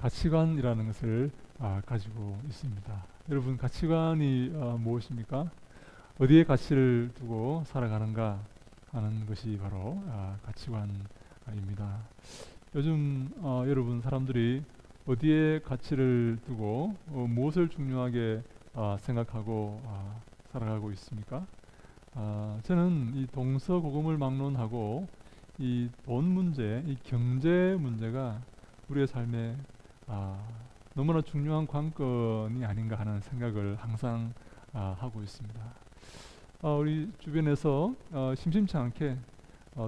가치관이라는 것을 가지고 있습니다. 여러분, 가치관이 무엇입니까? 어디에 가치를 두고 살아가는가 하는 것이 바로 가치관입니다. 요즘 여러분 사람들이 어디에 가치를 두고 무엇을 중요하게 생각하고 살아가고 있습니까? 저는 이 동서고금을 막론하고 이 돈 문제, 이 경제 문제가 우리의 삶에 너무나 중요한 관건이 아닌가 하는 생각을 항상 하고 있습니다. 우리 주변에서 심심치 않게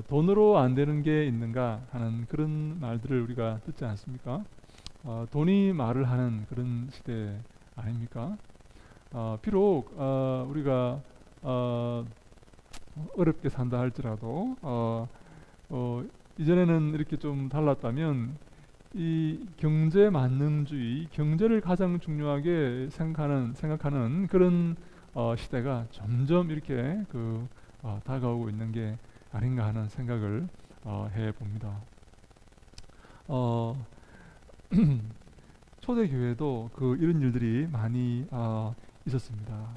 돈으로 안 되는 게 있는가 하는 그런 말들을 우리가 듣지 않습니까? 돈이 말을 하는 그런 시대 아닙니까? 비록 우리가 어렵게 산다 할지라도 이전에는 이렇게 좀 달랐다면 이 경제 만능주의, 경제를 가장 중요하게 생각하는 그런 시대가 점점 이렇게 다가오고 있는 게 아닌가 하는 생각을 해봅니다. 초대교회도 이런 일들이 많이 있었습니다.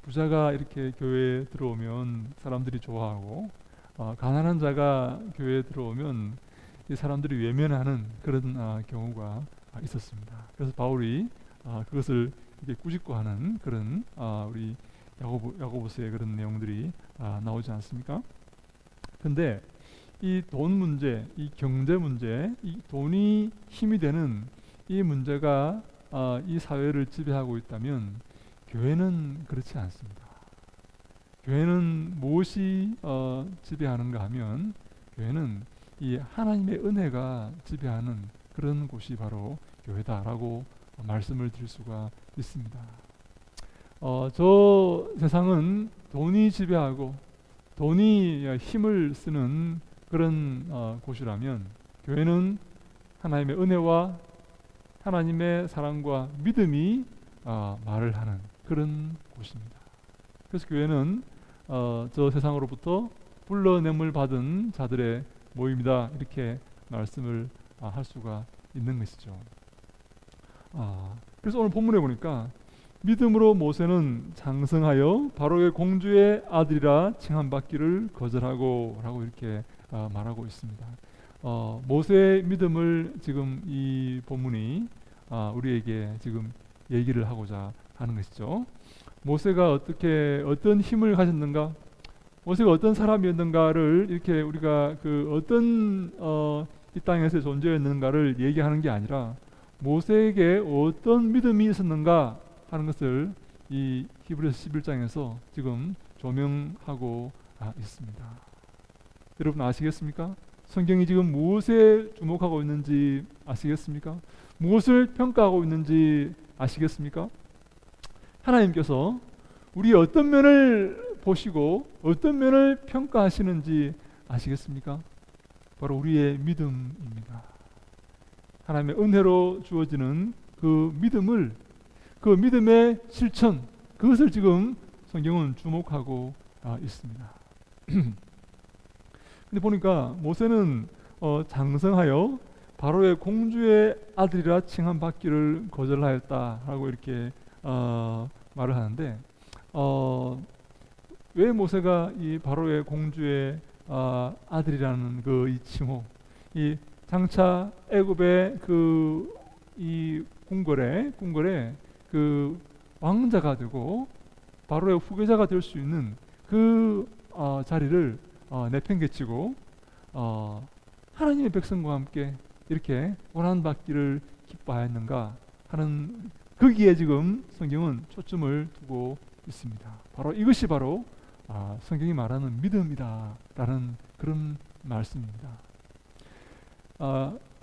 부자가 이렇게 교회에 들어오면 사람들이 좋아하고 가난한 자가 교회에 들어오면 이 사람들이 외면하는 그런 경우가 있었습니다. 그래서 바울이 그것을 이렇게 꾸짖고하는 그런 우리 야고보서의 그런 내용들이 나오지 않습니까? 근데 이 돈 문제, 이 경제 문제, 이 돈이 힘이 되는 이 문제가 이 사회를 지배하고 있다면 교회는 그렇지 않습니다. 교회는 무엇이 지배하는가 하면 교회는 이 하나님의 은혜가 지배하는 그런 곳이 바로 교회다라고 말씀을 드릴 수가 있습니다. 저 세상은 돈이 지배하고 돈이 힘을 쓰는 그런 곳이라면 교회는 하나님의 은혜와 하나님의 사랑과 믿음이 말을 하는 그런 곳입니다. 그래서 교회는 저 세상으로부터 불러냄을 받은 자들의 모임이다, 이렇게 말씀을 할 수가 있는 것이죠. 그래서 오늘 본문에 보니까 믿음으로 모세는 장성하여 바로의 공주의 아들이라 칭함받기를 거절하고 라고 이렇게 말하고 있습니다. 모세의 믿음을 지금 이 본문이 우리에게 지금 얘기를 하고자 하는 것이죠. 모세가 어떤 힘을 가졌는가, 모세가 어떤 사람이었는가를 이렇게 우리가 어떤 이 땅에서 존재였는가를 얘기하는 게 아니라 모세에게 어떤 믿음이 있었는가 하는 것을 이 히브리서 11장에서 지금 조명하고 있습니다. 여러분 아시겠습니까? 성경이 지금 무엇에 주목하고 있는지 아시겠습니까? 무엇을 평가하고 있는지 아시겠습니까? 하나님께서 우리 어떤 면을 보시고 어떤 면을 평가하시는지 아시겠습니까? 바로 우리의 믿음입니다. 하나님의 은혜로 주어지는 그 믿음의 실천, 그것을 지금 성경은 주목하고 있습니다. 근데 보니까 모세는 장성하여 바로의 공주의 아들이라 칭함받기를 거절하였다라고 이렇게 말을 하는데 왜 모세가 이 바로의 공주의 아들이라는 이 칭호, 이 장차 애굽의 이 궁궐에 왕자가 되고 바로의 후계자가 될 수 있는 자리를 내팽개치고 하나님의 백성과 함께 이렇게 고난받기를 기뻐하였는가 하는 거기에 지금 성경은 초점을 두고 있습니다. 바로 이것이 바로 성경이 말하는 믿음이다라는 그런 말씀입니다.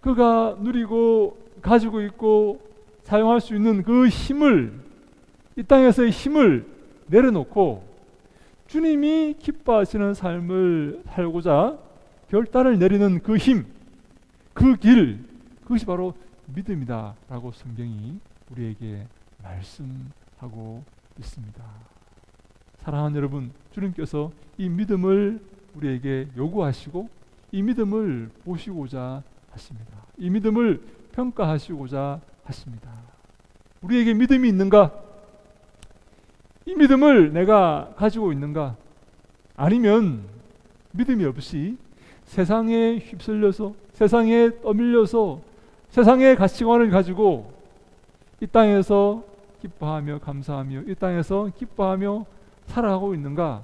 그가 누리고 가지고 있고 사용할 수 있는 그 힘을, 이 땅에서의 힘을 내려놓고 주님이 기뻐하시는 삶을 살고자 결단을 내리는 그 힘, 그 길, 그것이 바로 믿음이다라고 성경이 우리에게 말씀하고 있습니다. 사랑하는 여러분, 주님께서 이 믿음을 우리에게 요구하시고 이 믿음을 보시고자 하십니다. 이 믿음을 평가하시고자 하십니다. 우리에게 믿음이 있는가? 이 믿음을 내가 가지고 있는가? 아니면 믿음이 없이 세상에 휩쓸려서, 세상에 떠밀려서 세상의 가치관을 가지고 이 땅에서 기뻐하며 감사하며 이 땅에서 기뻐하며 살아가고 있는가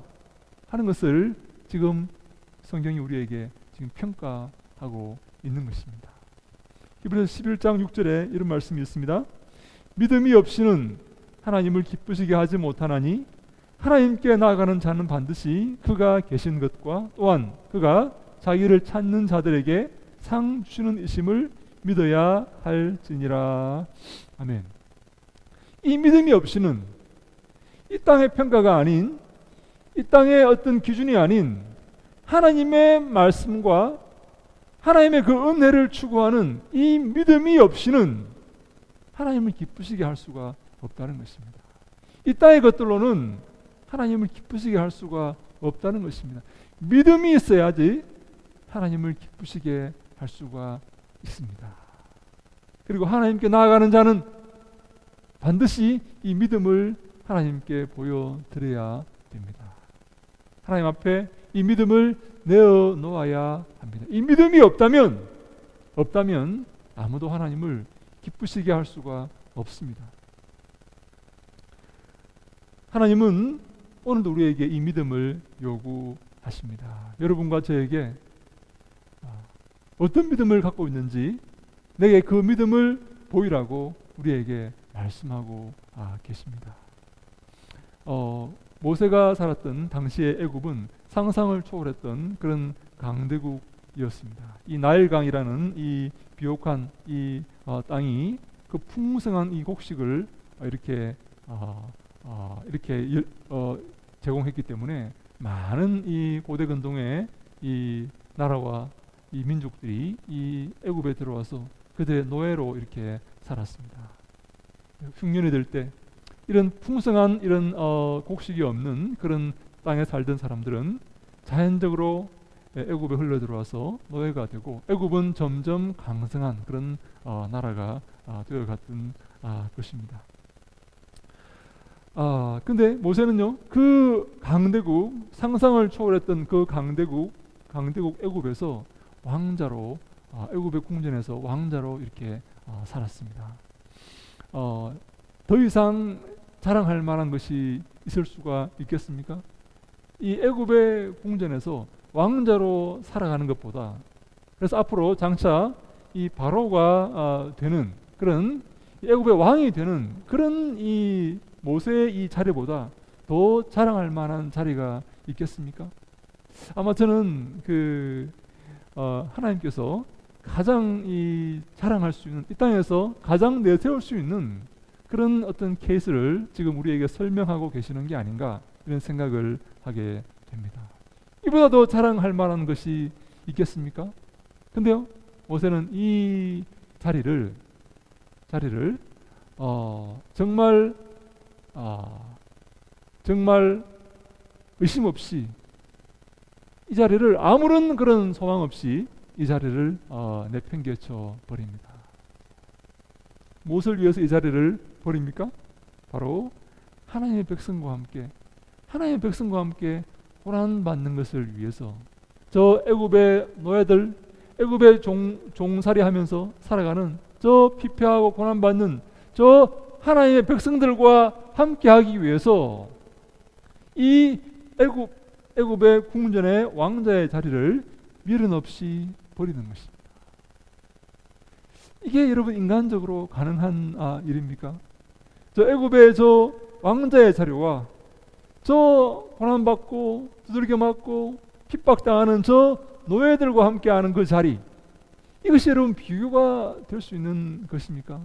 하는 것을 지금 성경이 우리에게 지금 평가하고 있는 것입니다. 히브리서 11장 6절에 이런 말씀이 있습니다. 믿음이 없이는 하나님을 기쁘시게 하지 못하나니 하나님께 나아가는 자는 반드시 그가 계신 것과 또한 그가 자기를 찾는 자들에게 상 주시는 이심을 믿어야 할지니라. 아멘. 이 믿음이 없이는 이 땅의 평가가 아닌, 이 땅의 어떤 기준이 아닌 하나님의 말씀과 하나님의 그 은혜를 추구하는 이 믿음이 없이는 하나님을 기쁘시게 할 수가 없다는 것입니다. 이 땅의 것들로는 하나님을 기쁘시게 할 수가 없다는 것입니다. 믿음이 있어야지 하나님을 기쁘시게 할 수가 있습니다. 그리고 하나님께 나아가는 자는 반드시 이 믿음을 하나님께 보여드려야 됩니다. 하나님 앞에 이 믿음을 내어놓아야 합니다. 이 믿음이 없다면 아무도 하나님을 기쁘시게 할 수가 없습니다. 하나님은 오늘도 우리에게 이 믿음을 요구하십니다. 여러분과 저에게 어떤 믿음을 갖고 있는지 내게 그 믿음을 보이라고 우리에게 말씀하고 계십니다. 모세가 살았던 당시의 애굽은 상상을 초월했던 그런 강대국이었습니다. 이 나일강이라는 이 비옥한 이 땅이 그 풍성한 이 곡식을 이렇게 제공했기 때문에 많은 이 고대 근동의 이 나라와 이 민족들이 이 애굽에 들어와서 그들의 노예로 이렇게 살았습니다. 흉년이 될 때 이런 풍성한 이런 곡식이 없는 그런 땅에 살던 사람들은 자연적으로 애굽에 흘러 들어와서 노예가 되고 애굽은 점점 강성한 그런 나라가 되어갔던 것입니다. 근데 모세는요, 그 강대국, 상상을 초월했던 그 강대국 애굽에서 왕자로 애굽의 궁전에서 왕자로 이렇게 살았습니다. 더 이상 자랑할 만한 것이 있을 수가 있겠습니까? 이 애굽의 궁전에서 왕자로 살아가는 것보다, 그래서 앞으로 장차 이 바로가 되는 그런 애굽의 왕이 되는 그런 이 모세의 이 자리보다 더 자랑할 만한 자리가 있겠습니까? 아마 저는 하나님께서 가장 이 자랑할 수 있는, 이 땅에서 가장 내세울 수 있는 그런 어떤 케이스를 지금 우리에게 설명하고 계시는 게 아닌가 이런 생각을 하게 됩니다. 이보다 더 자랑할 만한 것이 있겠습니까? 근데요, 모세는 이 자리를 정말 의심 없이 이 자리를 아무런 그런 소망 없이 이 자리를 내팽개쳐 버립니다. 무엇을 위해서 이 자리를 버립니까? 바로 하나님의 백성과 함께 고난 받는 것을 위해서, 저 애굽의 노예들, 애굽의 종살이하면서 살아가는 저 피폐하고 고난 받는 저 하나님의 백성들과 함께하기 위해서 이 애굽의 궁전의 왕자의 자리를 미련 없이 버리는 것입니다. 이게 여러분 인간적으로 가능한 일입니까? 저 애굽의 저 왕자의 자리와 저 고난받고 두들겨 맞고 핍박당하는 저 노예들과 함께하는 그 자리, 이것이 여러분 비교가 될 수 있는 것입니까?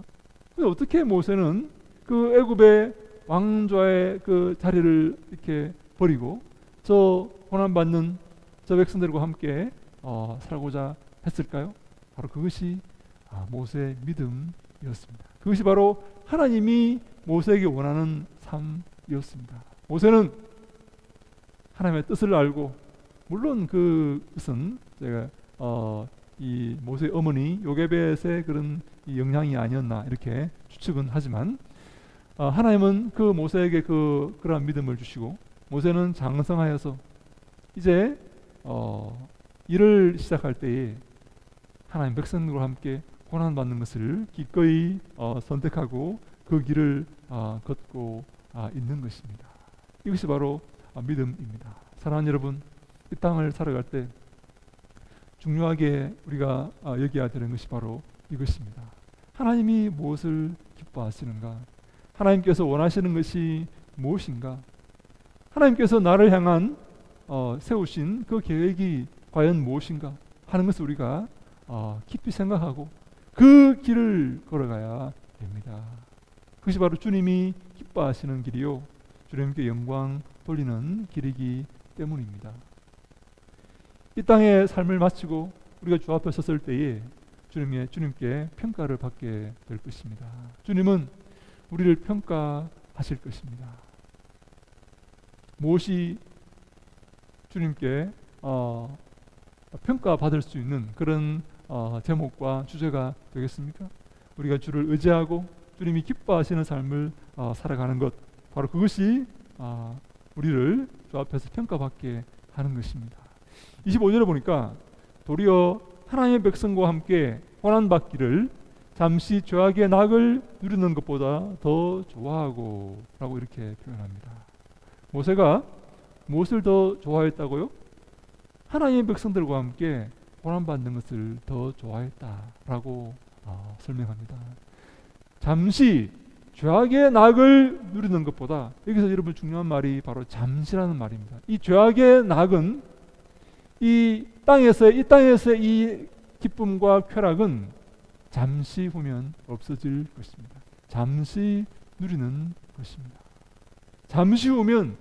어떻게 모세는 그 애굽의 왕좌의 그 자리를 이렇게 버리고 저 고난받는 저 백성들과 함께 살고자 했을까요? 바로 그것이 모세의 믿음이었습니다. 그것이 바로 하나님이 모세에게 원하는 삶이었습니다. 모세는 하나님의 뜻을 알고, 물론 그것은 제가 이 모세의 어머니 요게벳의 그런 이 영향이 아니었나 이렇게 추측은 하지만 하나님은 그 모세에게 그러한 믿음을 주시고 모세는 장성하여서 이제 일을 시작할 때에 하나님 백성들과 함께 고난받는 것을 기꺼이 선택하고 그 길을 걷고 있는 것입니다. 이것이 바로 믿음입니다. 사랑하는 여러분, 이 땅을 살아갈 때 중요하게 우리가 여겨야 되는 것이 바로 이것입니다. 하나님이 무엇을 기뻐하시는가? 하나님께서 원하시는 것이 무엇인가? 하나님께서 나를 향한 세우신 그 계획이 과연 무엇인가 하는 것을 우리가 깊이 생각하고 그 길을 걸어가야 됩니다. 그것이 바로 주님이 기뻐하시는 길이요 주님께 영광 돌리는 길이기 때문입니다. 이 땅의 삶을 마치고 우리가 주 앞에 섰을 때에 주님께 평가를 받게 될 것입니다. 주님은 우리를 평가하실 것입니다. 무엇이 주님께 평가받을 수 있는 그런 제목과 주제가 되겠습니까? 우리가 주를 의지하고 주님이 기뻐하시는 삶을 살아가는 것, 바로 그것이 우리를 주 앞에서 평가받게 하는 것입니다. 25절에 보니까 도리어 하나님의 백성과 함께 고난받기를 잠시 죄악의 낙을 누리는 것보다 더 좋아하고 라고 이렇게 표현합니다. 모세가 무엇을 더 좋아했다고요? 하나님의 백성들과 함께 고난받는 것을 더 좋아했다라고 설명합니다. 잠시 죄악의 낙을 누리는 것보다, 여기서 여러분 중요한 말이 바로 잠시라는 말입니다. 이 죄악의 낙은 이 땅에서의 이 기쁨과 쾌락은 잠시 후면 없어질 것입니다. 잠시 누리는 것입니다. 잠시 후면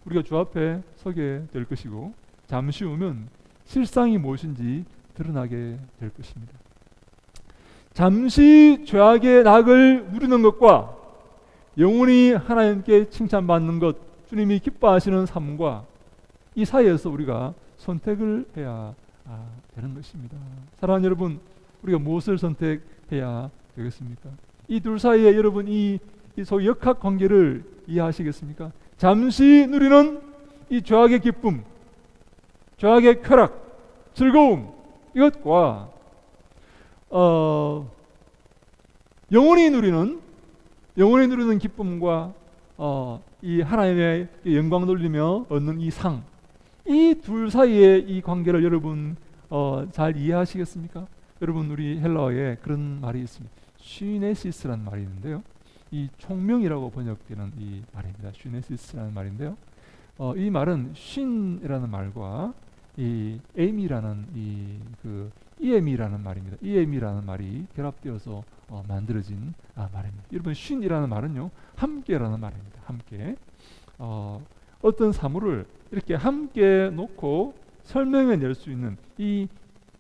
우리가 주 앞에 서게 될 것이고 잠시 후면 실상이 무엇인지 드러나게 될 것입니다. 잠시 죄악의 낙을 누리는 것과 영원히 하나님께 칭찬받는 것, 주님이 기뻐하시는 삶과 이 사이에서 우리가 선택을 해야 되는 것입니다. 사랑하는 여러분, 우리가 무엇을 선택해야 되겠습니까? 이 둘 사이에 여러분 이 소위 역학 관계를 이해하시겠습니까? 잠시 누리는 이 죄악의 기쁨, 죄악의 쾌락, 즐거움, 이것과 영원히 누리는 기쁨과 이 하나님의 영광 돌리며 얻는 이 상, 이 둘 사이의 이 관계를 여러분 잘 이해하시겠습니까? 여러분, 우리 헬라어에 그런 말이 있습니다. 쉬네시스라는 말이 있는데요, 이 총명이라고 번역되는 이 말입니다. 쉬네시스라는 말인데요, 이 말은 쉰이라는 말과 이 에임이라는 이엠이라는 말입니다. 이엠이라는 말이 결합되어서 만들어진 말입니다. 여러분, 쉰이라는 말은요, 함께라는 말입니다. 함께. 어떤 사물을 이렇게 함께 놓고 설명해 낼 수 있는 이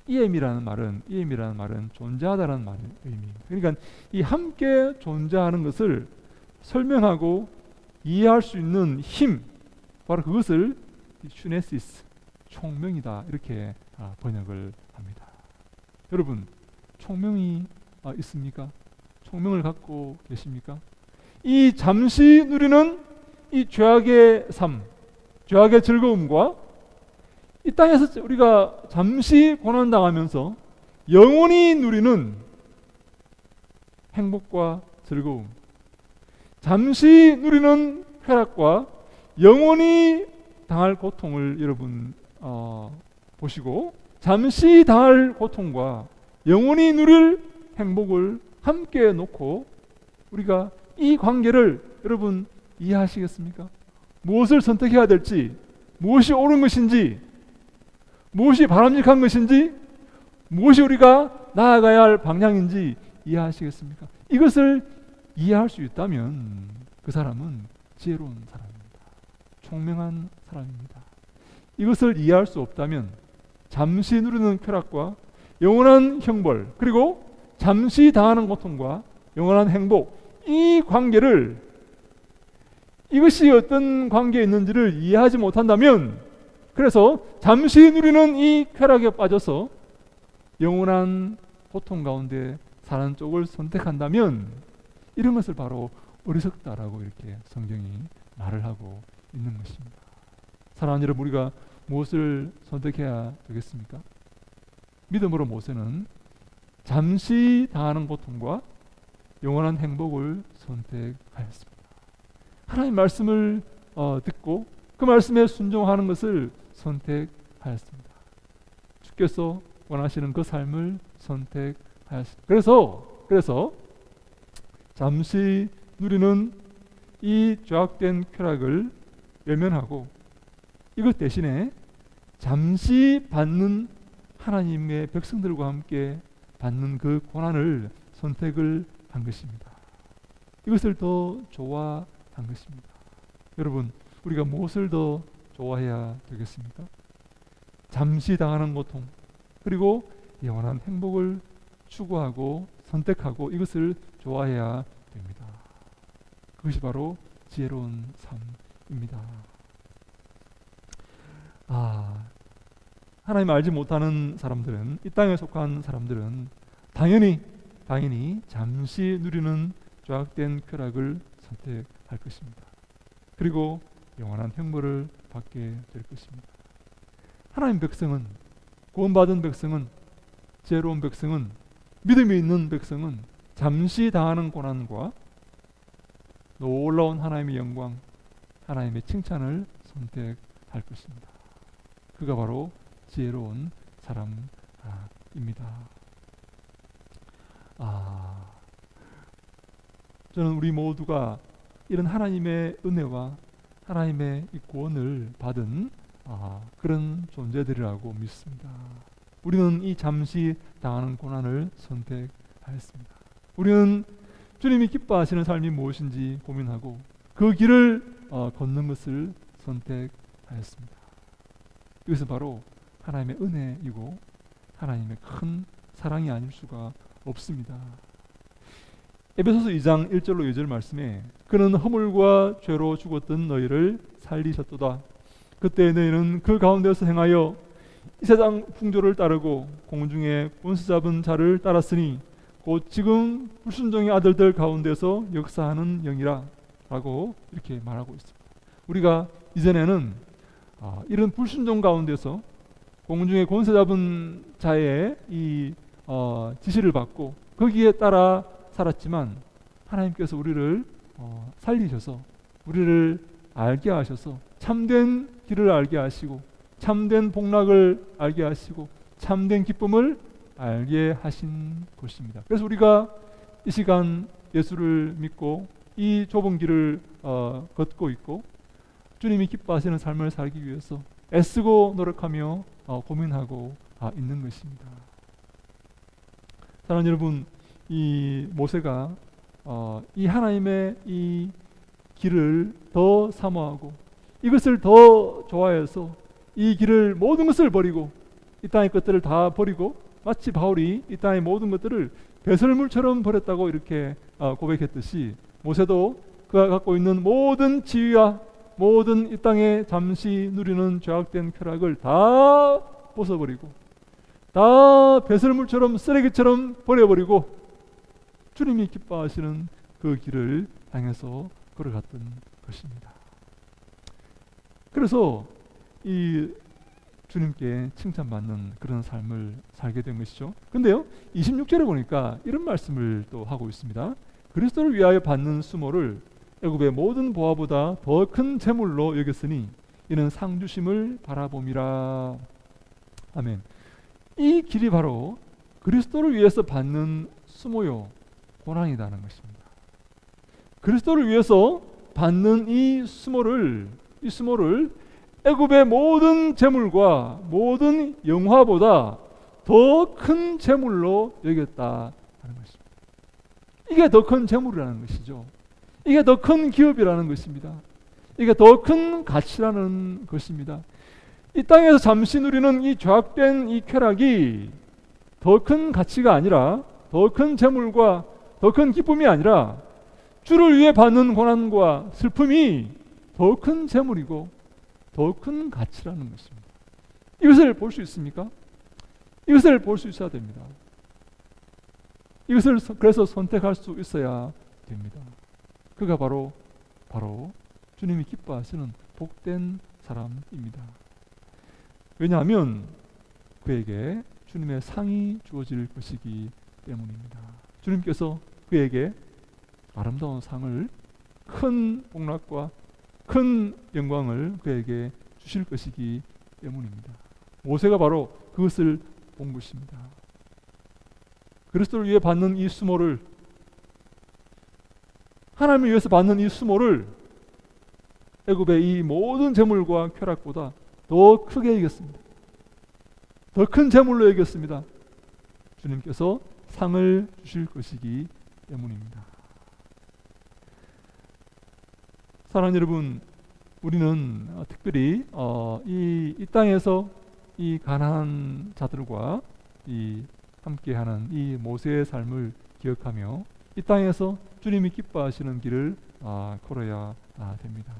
이엠이라는 말은 존재하다라는 말의 의미입니다. 그러니까 이 함께 존재하는 것을 설명하고 이해할 수 있는 힘, 바로 그것을 슈네시스, 총명이다, 이렇게 번역을 합니다. 여러분, 총명이 있습니까? 총명을 갖고 계십니까? 이 잠시 누리는 이 죄악의 삶, 죄악의 즐거움과 이 땅에서 우리가 잠시 고난당하면서 영원히 누리는 행복과 즐거움, 잠시 누리는 쾌락과 영원히 당할 고통을 여러분 보시고, 잠시 당할 고통과 영원히 누릴 행복을 함께 놓고 우리가 이 관계를 여러분 이해하시겠습니까? 무엇을 선택해야 될지, 무엇이 옳은 것인지, 무엇이 바람직한 것인지, 무엇이 우리가 나아가야 할 방향인지 이해하시겠습니까? 이것을 이해할 수 있다면 그 사람은 지혜로운 사람입니다. 총명한 사람입니다. 이것을 이해할 수 없다면 잠시 누리는 쾌락과 영원한 형벌, 그리고 잠시 당하는 고통과 영원한 행복, 이 관계를, 이것이 어떤 관계에 있는지를 이해하지 못한다면, 그래서 잠시 누리는 이 쾌락에 빠져서 영원한 고통 가운데 사는 쪽을 선택한다면 이런 것을 바로 어리석다라고 이렇게 성경이 말을 하고 있는 것입니다. 사랑하는 여러분, 우리가 무엇을 선택해야 되겠습니까? 믿음으로 모세는 잠시 당하는 고통과 영원한 행복을 선택하였습니다. 하나님 말씀을 듣고 그 말씀에 순종하는 것을 선택하였습니다. 주께서 원하시는 그 삶을 선택하였습니다. 그래서 잠시 누리는 이 죄악된 쾌락을 외면하고 이것 대신에 잠시 받는 하나님의 백성들과 함께 받는 그 고난을 선택을 한 것입니다. 이것을 더 좋아한 것입니다. 여러분, 우리가 무엇을 더 좋아해야 되겠습니까? 잠시 당하는 고통, 그리고 영원한 행복을 추구하고 선택하고 이것을 좋아해야 됩니다. 그것이 바로 지혜로운 삶입니다. 하나님 알지 못하는 사람들은, 이 땅에 속한 사람들은 당연히 잠시 누리는 죄악된 쾌락을 선택할 것입니다. 그리고 영원한 행복을 받게 될 것입니다. 하나님 백성은, 구원받은 백성은, 지혜로운 백성은, 믿음이 있는 백성은 잠시 당하는 고난과 놀라운 하나님의 영광, 하나님의 칭찬을 선택할 것입니다. 그가 바로 지혜로운 사람입니다. 저는 우리 모두가 이런 하나님의 은혜와 하나님의 이 구원을 받은 그런 존재들이라고 믿습니다. 우리는 이 잠시 당하는 고난을 선택하였습니다. 우리는 주님이 기뻐하시는 삶이 무엇인지 고민하고 그 길을 걷는 것을 선택하였습니다. 이것은 바로 하나님의 은혜이고 하나님의 큰 사랑이 아닐 수가 없습니다. 에베소서 2장 1절로 2절 말씀에 그는 허물과 죄로 죽었던 너희를 살리셨도다. 그때 너희는 그 가운데서 행하여 이 세상 풍조를 따르고 공중에 권세 잡은 자를 따랐으니 곧 지금 불순종의 아들들 가운데서 역사하는 영이라 라고 이렇게 말하고 있습니다. 우리가 이전에는 이런 불순종 가운데서 공중에 권세 잡은 자의 이 지시를 받고 거기에 따라 살았지만 하나님께서 우리를 살리셔서 우리를 알게 하셔서 참된 길을 알게 하시고 참된 복락을 알게 하시고 참된 기쁨을 알게 하신 것입니다. 그래서 우리가 이 시간 예수를 믿고 이 좁은 길을 걷고 있고 주님이 기뻐하시는 삶을 살기 위해서 애쓰고 노력하며 고민하고 있는 것입니다. 사랑하는 여러분, 이 모세가 이 하나님의 이 길을 더 사모하고 이것을 더 좋아해서 이 길을 모든 것을 버리고 이 땅의 것들을 다 버리고 마치 바울이 이 땅의 모든 것들을 배설물처럼 버렸다고 이렇게 고백했듯이 모세도 그가 갖고 있는 모든 지위와 모든 이 땅에 잠시 누리는 죄악된 쾌락을 다 벗어버리고 다 배설물처럼 쓰레기처럼 버려버리고 주님이 기뻐하시는 그 길을 향해서 걸어갔던 것입니다. 그래서 이 주님께 칭찬받는 그런 삶을 살게 된 것이죠. 근데요, 26절에 보니까 이런 말씀을 또 하고 있습니다. 그리스도를 위하여 받는 수모를 애굽의 모든 보화보다 더 큰 재물로 여겼으니 이는 상 주심을 바라봄이라. 아멘. 이 길이 바로 그리스도를 위해서 받는 수모요, 고난이라는 것입니다. 그리스도를 위해서 받는 이 수모를 애굽의 모든 재물과 모든 영화보다 더 큰 재물로 여겼다는 것입니다. 이게 더 큰 재물이라는 것이죠. 이게 더 큰 기업이라는 것입니다. 이게 더 큰 가치라는 것입니다. 이 땅에서 잠시 누리는 이 죄악된 이 쾌락이 더 큰 가치가 아니라, 더 큰 재물과 더 큰 기쁨이 아니라 주를 위해 받는 고난과 슬픔이 더 큰 재물이고 더 큰 가치라는 것입니다. 이것을 볼 수 있습니까? 이것을 볼 수 있어야 됩니다. 이것을 그래서 선택할 수 있어야 됩니다. 그가 바로 주님이 기뻐하시는 복된 사람입니다. 왜냐하면 그에게 주님의 상이 주어질 것이기 때문입니다. 주님께서 그에게 아름다운 상을, 큰 복락과 큰 영광을 그에게 주실 것이기 때문입니다. 모세가 바로 그것을 본 것입니다. 그리스도를 위해 받는 이 수모를, 하나님을 위해서 받는 이 수모를 애굽의 이 모든 재물과 쾌락보다 더 크게 여겼습니다. 더 큰 재물로 여겼습니다. 주님께서 상을 주실 것이기 때문입니다. 사랑하는 여러분, 우리는 특별히 이 땅에서 이 가난한 자들과 함께하는 이 모세의 삶을 기억하며 이 땅에서 주님이 기뻐하시는 길을 걸어야 됩니다.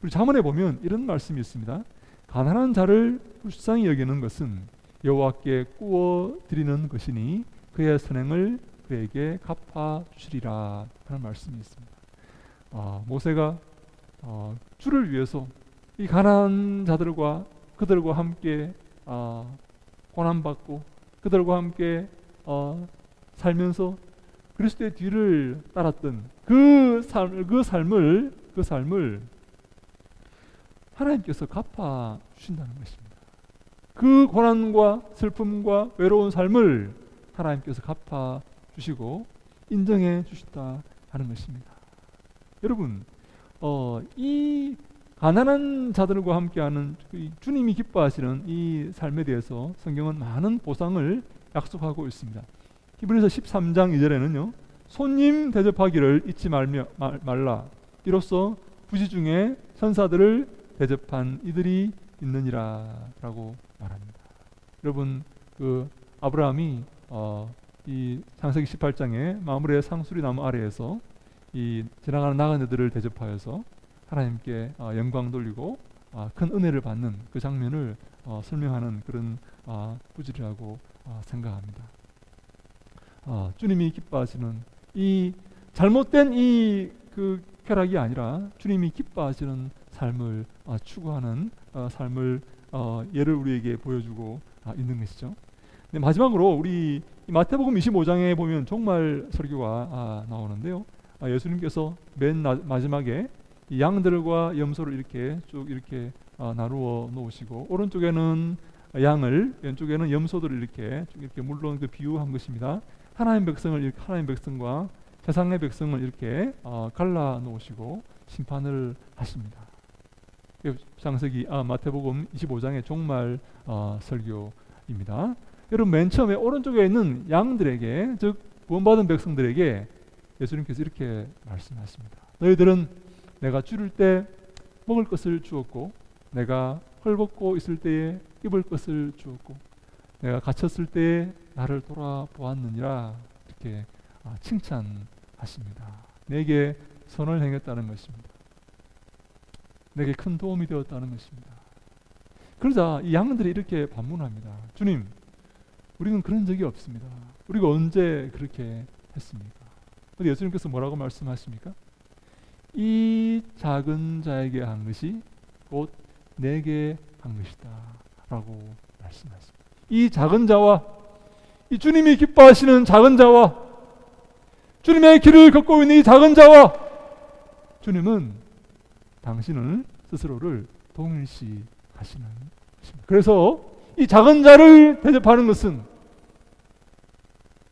우리 잠언에 보면 이런 말씀이 있습니다. 가난한 자를 불쌍히 여기는 것은 여호와께 구워 드리는 것이니 그의 선행을 그에게 갚아 주시리라 하는 말씀이 있습니다. 모세가 주를 위해서 이 가난한 자들과 그들과 함께 고난받고 그들과 함께 살면서 그리스도의 뒤를 따랐던 그 삶을 하나님께서 갚아 주신다는 것입니다. 그 고난과 슬픔과 외로운 삶을 하나님께서 갚아 주시고 인정해 주신다 하는 것입니다. 여러분, 이 가난한 자들과 함께하는 주님이 기뻐하시는 이 삶에 대해서 성경은 많은 보상을 약속하고 있습니다. 히브리서 13장 2절에는요, 손님 대접하기를 잊지 말라. 이로써 부지 중에 천사들을 대접한 이들이 있느니라 라고 말합니다. 여러분, 그 아브라함이 이 창세기 18장에 마므레 상수리 나무 아래에서 이 지나가는 나그네들을 대접하여서 하나님께 영광 돌리고 큰 은혜를 받는 그 장면을 설명하는 그런 구절이라고 생각합니다. 주님이 기뻐하시는 이 잘못된 그 쾌락이 아니라 주님이 기뻐하시는 삶을 추구하는 삶을 예를 우리에게 보여주고 있는 것이죠. 네, 마지막으로 우리 마태복음 25장에 보면 종말 설교가 나오는데요. 예수님께서 맨 마지막에 이 양들과 염소를 이렇게 쭉 이렇게 나누어 놓으시고 오른쪽에는 양을, 왼쪽에는 염소들을 이렇게 쭉 이렇게 물론 그 비유한 것입니다. 하나님 백성과 세상의 백성을 이렇게 갈라 놓으시고 심판을 하십니다. 창세기 마태복음 25장의 종말 설교입니다. 여러분, 맨 처음에 오른쪽에 있는 양들에게, 즉 구원받은 백성들에게 예수님께서 이렇게 말씀하십니다. 너희들은 내가 줄일 때 먹을 것을 주었고, 내가 헐벗고 있을 때에 입을 것을 주었고, 내가 갇혔을 때에 나를 돌아보았느니라. 이렇게 칭찬하십니다. 내게 선을 행했다는 것입니다. 내게 큰 도움이 되었다는 것입니다. 그러자 이 양들이 이렇게 반문합니다. 주님, 우리는 그런 적이 없습니다. 우리가 언제 그렇게 했습니까? 근데 예수님께서 뭐라고 말씀하십니까? 이 작은 자에게 한 것이 곧 내게 한 것이다 라고 말씀하십니다. 이 작은 자와, 이 주님이 기뻐하시는 작은 자와, 주님의 길을 걷고 있는 이 작은 자와 주님은 당신을 스스로를 동일시 하시는 것입니다. 그래서 이 작은 자를 대접하는 것은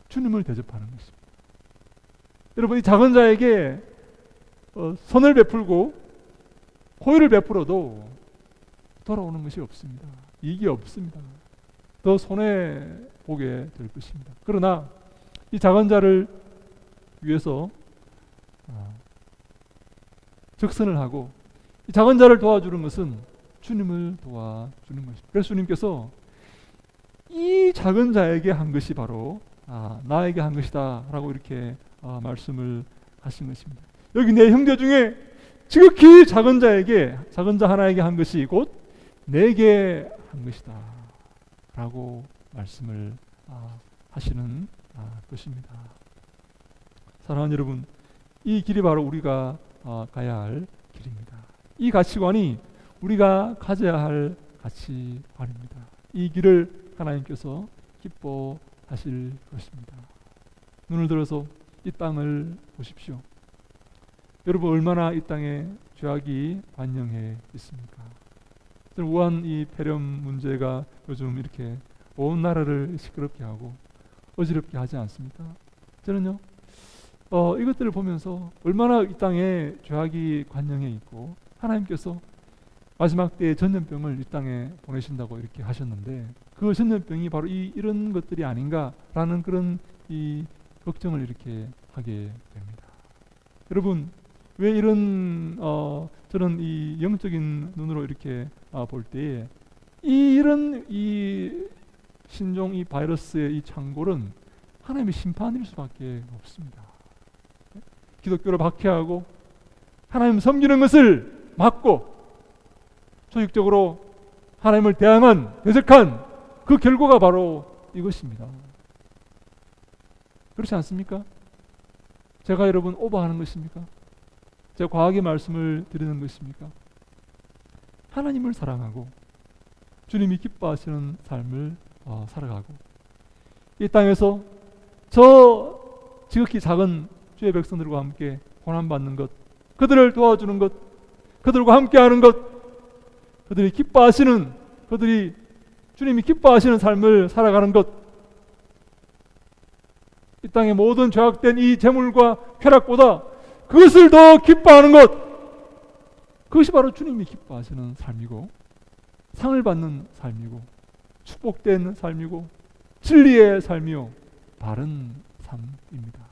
주님을 대접하는 것입니다. 여러분, 이 작은 자에게 선을 베풀고 호의를 베풀어도 돌아오는 것이 없습니다. 이익이 없습니다. 더 손해보게 될 것입니다. 그러나 이 작은 자를 위해서 적선을 하고 이 작은 자를 도와주는 것은 주님을 도와주는 것입니다. 그래서 주님께서 이 작은 자에게 한 것이 바로 나에게 한 것이다 라고 이렇게 말씀을 하신 것입니다. 여기 내 형제 중에 지극히 작은 자 하나에게 한 것이 곧 내게 한 것이다 라고 말씀을 하시는 것입니다. 사랑하는 여러분, 이 길이 바로 우리가 가야 할 길입니다. 이 가치관이 우리가 가져야 할 가치관입니다. 이 길을 하나님께서 기뻐하실 것입니다. 눈을 들어서 이 땅을 보십시오. 여러분, 얼마나 이 땅에 죄악이 관영해 있습니까? 우한 이 폐렴 문제가 요즘 이렇게 온 나라를 시끄럽게 하고 어지럽게 하지 않습니까? 저는요, 이것들을 보면서 얼마나 이 땅에 죄악이 관영해 있고 하나님께서 마지막 때에 전염병을 이 땅에 보내신다고 이렇게 하셨는데, 그 전염병이 바로 이런 것들이 아닌가라는 그런 이 걱정을 이렇게 하게 됩니다. 여러분, 왜 이런 저는 이 영적인 눈으로 이렇게 볼 때에 이런 이 신종 이 바이러스의 이 창궐은 하나님의 심판일 수밖에 없습니다. 기독교를 박해하고 하나님 섬기는 것을 막고 조직적으로 하나님을 대적한 그 결과가 바로 이것입니다. 그렇지 않습니까? 제가 여러분 오버하는 것입니까? 제가 과하게 말씀을 드리는 것입니까? 하나님을 사랑하고 주님이 기뻐하시는 삶을 살아가고 이 땅에서 저 지극히 작은 주의 백성들과 함께 고난받는 것, 그들을 도와주는 것, 그들과 함께하는 것, 그들이 주님이 기뻐하시는 삶을 살아가는 것, 이 땅의 모든 죄악된 이 재물과 쾌락보다 그것을 더 기뻐하는 것, 그것이 바로 주님이 기뻐하시는 삶이고 상을 받는 삶이고 축복된 삶이고 진리의 삶이요 바른 삶입니다.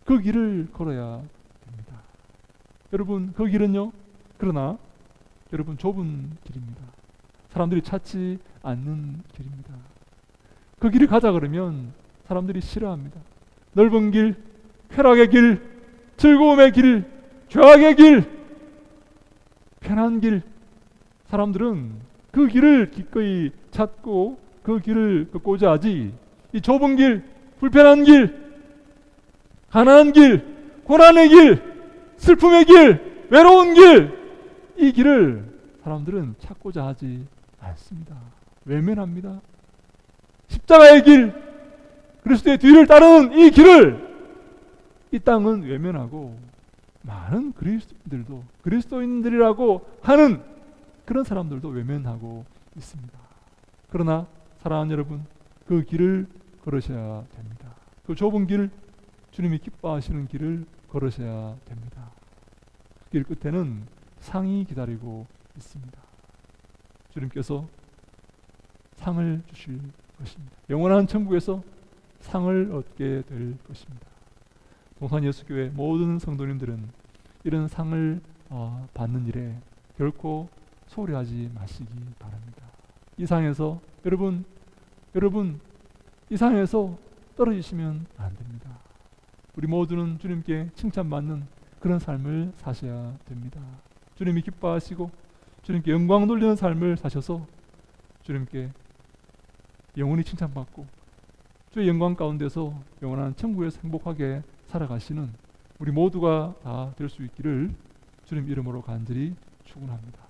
그 길을 걸어야 됩니다. 여러분, 그 길은요, 그러나 여러분 좁은 길입니다. 사람들이 찾지 않는 길입니다. 그 길을 가자 그러면 사람들이 싫어합니다. 넓은 길, 쾌락의 길, 즐거움의 길, 죄악의 길, 편한 길, 사람들은 그 길을 기꺼이 찾고 그 길을 걷고자 하지, 이 좁은 길, 불편한 길, 가난한 길, 고난의 길, 슬픔의 길, 외로운 길, 이 길을 사람들은 찾고자 하지 않습니다. 외면합니다. 십자가의 길, 그리스도의 뒤를 따르는 이 길을 이 땅은 외면하고 많은 그리스도인들이라고 하는 그런 사람들도 외면하고 있습니다. 그러나 사랑하는 여러분, 그 길을 걸으셔야 됩니다. 그 좁은 길, 주님이 기뻐하시는 길을 걸으셔야 됩니다. 그 길 끝에는 상이 기다리고 있습니다. 주님께서 상을 주실 것입니다. 영원한 천국에서 상을 얻게 될 것입니다. 동산예수교회 모든 성도님들은 이런 상을 받는 일에 결코 소홀히하지 마시기 바랍니다. 이 상에서 여러분 이 상에서 떨어지시면 안 됩니다. 우리 모두는 주님께 칭찬받는 그런 삶을 사셔야 됩니다. 주님이 기뻐하시고 주님께 영광 돌리는 삶을 사셔서 주님께 영원히 칭찬받고 주의 영광 가운데서 영원한 천국에서 행복하게 살아가시는 우리 모두가 다 될 수 있기를 주님 이름으로 간절히 축원합니다.